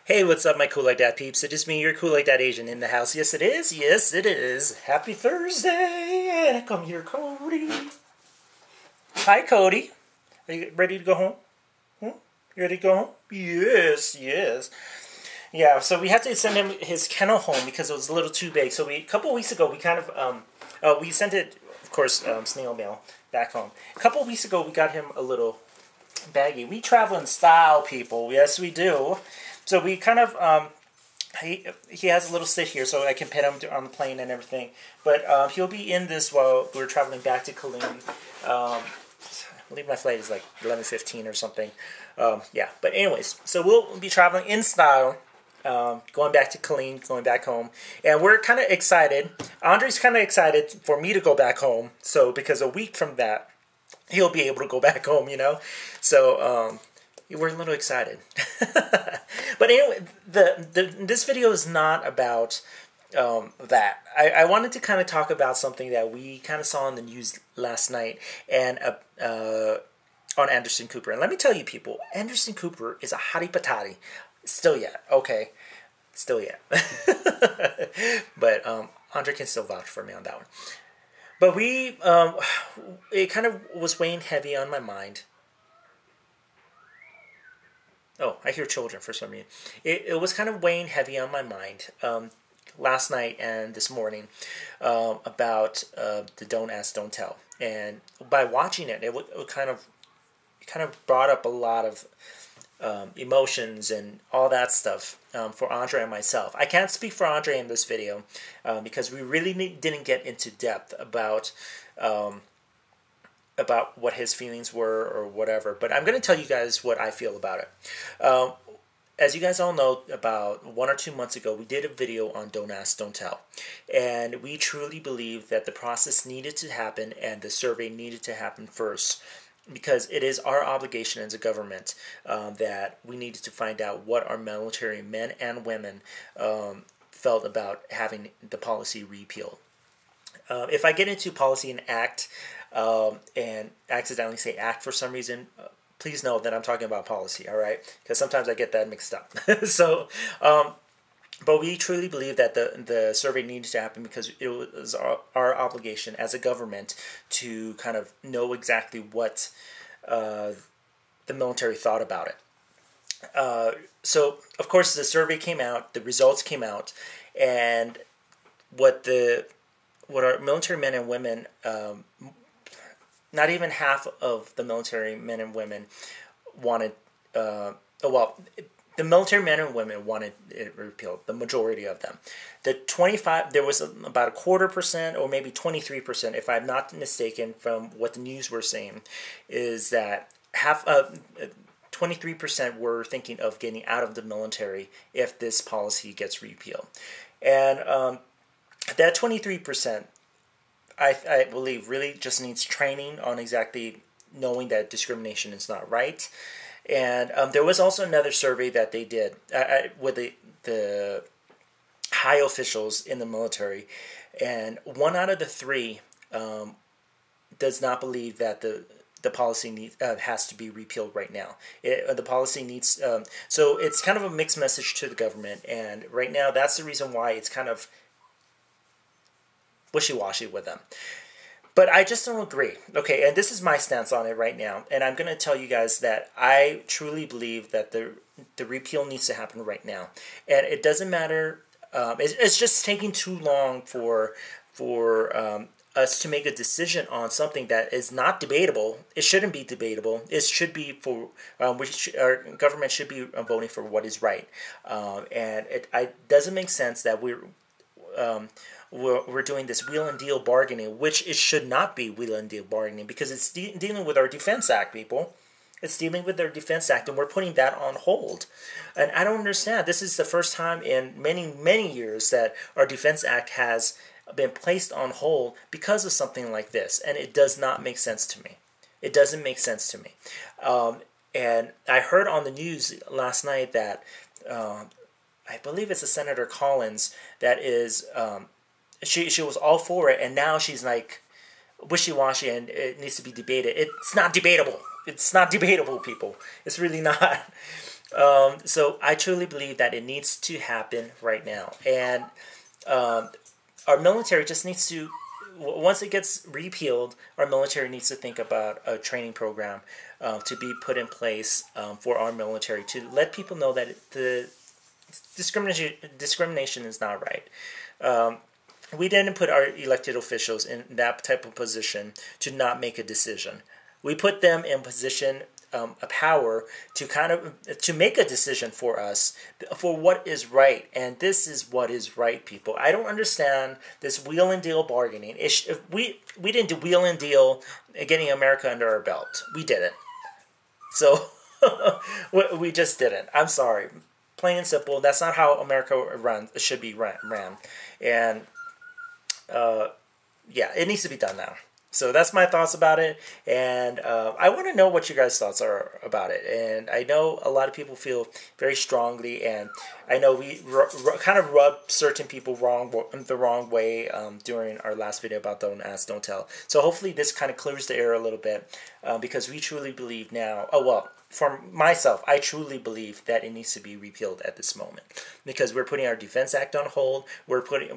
Hey, what's up, my Cool Like Dat peeps? It is me, your Cool Like Dat Asian in the house. Yes, it is. Yes, it is. Happy Thursday. And come here, Cody. Hi, Cody. Are you ready to go home? You ready to go home? Yes, yes. Yeah, so we had to send him his kennel home because it was a little too big. So a couple weeks ago, we kind of, we sent it, of course, snail mail back home. A couple weeks ago, we got him a little baggie. We travel in style, people. Yes, we do. So we kind of, he has a little sit here so I can pet him on the plane and everything. But he'll be in this while we're traveling back to Killeen. I believe my flight is like 11:15 or something. Yeah, but anyways, so we'll be traveling in style, going back to Killeen, going back home. And we're kind of excited. Andre's kind of excited for me to go back home. So because a week from that, he'll be able to go back home, you know. So we're a little excited. But anyway, this video is not about that. I wanted to kind of talk about something that we kind of saw in the news last night and on Anderson Cooper. And let me tell you, people, Anderson Cooper is a hottie patati. Still yet. Okay. Still yet. But Andre can still vouch for me on that one. But it kind of was weighing heavy on my mind. Oh, I hear children for some reason. It was kind of weighing heavy on my mind last night and this morning about the Don't Ask, Don't Tell. And by watching it, it kind of brought up a lot of emotions and all that stuff for Andre and myself. I can't speak for Andre in this video because we really didn't get into depth about what his feelings were or whatever. But I'm going to tell you guys what I feel about it. As you guys all know, about 1 or 2 months ago, we did a video on Don't Ask, Don't Tell. And we truly believe that the process needed to happen and the survey needed to happen first, because it is our obligation as a government that we needed to find out what our military men and women felt about having the policy repealed. If I get into policy and act and accidentally say act for some reason, please know that I'm talking about policy, all right? Because sometimes I get that mixed up. So, but we truly believe that the survey needed to happen because it was our obligation as a government to kind of know exactly what the military thought about it. So, of course, the survey came out, the results came out, and what our military men and women, not even half of the military men and women wanted, the military men and women wanted it repealed, the majority of them. There was about 25% or maybe 23%, if I'm not mistaken from what the news were saying, is that 23% were thinking of getting out of the military if this policy gets repealed. And that 23%, I believe, really just needs training on exactly knowing that discrimination is not right. And there was also another survey that they did with the high officials in the military, and 1 out of the 3 does not believe that the policy has to be repealed right now. The policy needs so it's kind of a mixed message to the government, and right now that's the reason why it's kind of wishy-washy with them. But I just don't agree. Okay, and this is my stance on it right now. And I'm going to tell you guys that I truly believe that the repeal needs to happen right now. And it doesn't matter. It's just taking too long for us to make a decision on something that is not debatable. It shouldn't be debatable. It should be for our government should be voting for what is right. And it doesn't make sense that we're doing this wheel and deal bargaining, which it should not be wheel and deal bargaining, because it's dealing with our Defense Act, people. It's dealing with our Defense Act, and we're putting that on hold. And I don't understand. This is the first time in many, many years that our Defense Act has been placed on hold because of something like this, and it does not make sense to me. It doesn't make sense to me. And I heard on the news last night that I believe it's a Senator Collins that is she was all for it, and now she's like wishy-washy and it needs to be debated. It's not debatable. It's not debatable, people. It's really not. So I truly believe that it needs to happen right now, and our military just needs to. Once it gets repealed, our military needs to think about a training program to be put in place for our military to let people know that the discrimination is not right. We didn't put our elected officials in that type of position to not make a decision. We put them in position a power to to make a decision for us for what is right, and this is what is right, people. I don't understand this wheel and deal bargaining. If we didn't do wheel and deal getting America under our belt. We didn't. So we just didn't. I'm sorry. Plain and simple. That's not how America should be ran. And yeah, it needs to be done now. So that's my thoughts about it, and I want to know what you guys' thoughts are about it. And I know a lot of people feel very strongly, and I know we kind of rubbed certain people the wrong way during our last video about Don't Ask, Don't Tell. So hopefully this kind of clears the air a little bit, because we truly believe now, oh well, for myself, I truly believe that it needs to be repealed at this moment, because we're putting our Defense Act on hold. We're putting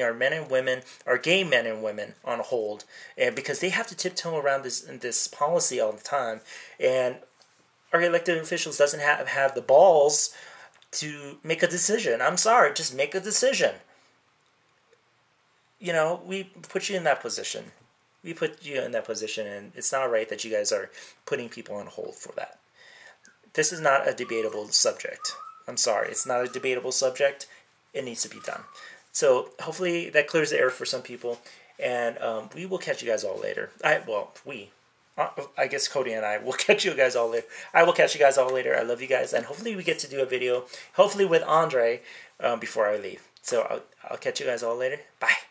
our men and women, our gay men and women, on hold, and because they have to tiptoe around this policy all the time, and our elected officials doesn't have the balls to make a decision. I'm sorry, just make a decision. You know, we put you in that position. We put you in that position, and it's not right that you guys are putting people on hold for that. This is not a debatable subject. I'm sorry, it's not a debatable subject. It needs to be done. So hopefully that clears the air for some people, and we will catch you guys all later. I guess Cody and I will catch you guys all later. I will catch you guys all later. I love you guys, and hopefully we get to do a video, hopefully with Andre, before I leave. So I'll catch you guys all later. Bye.